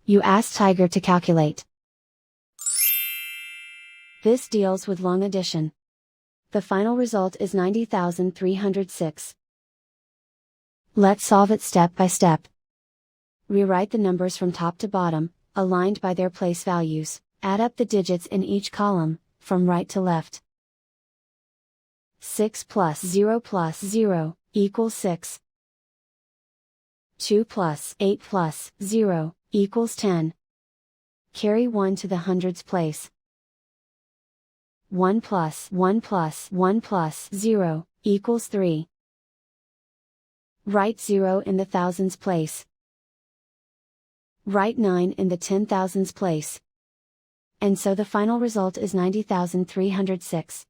You ask Tiger to calculate. This deals with long addition. The final result is 90,306. Let's solve it step by step. Rewrite the numbers from top to bottom, aligned by their place values. Add up the digits in each column, from right to left. 6 plus 0 equals 6. 2 plus 8 plus 0 equals 10. Carry 1 to the hundreds place. 1 plus 1 plus 1 plus 0 equals 3. Write 0 in the thousands place. Write 9 in the 10,000s place. And so the final result is 90,306.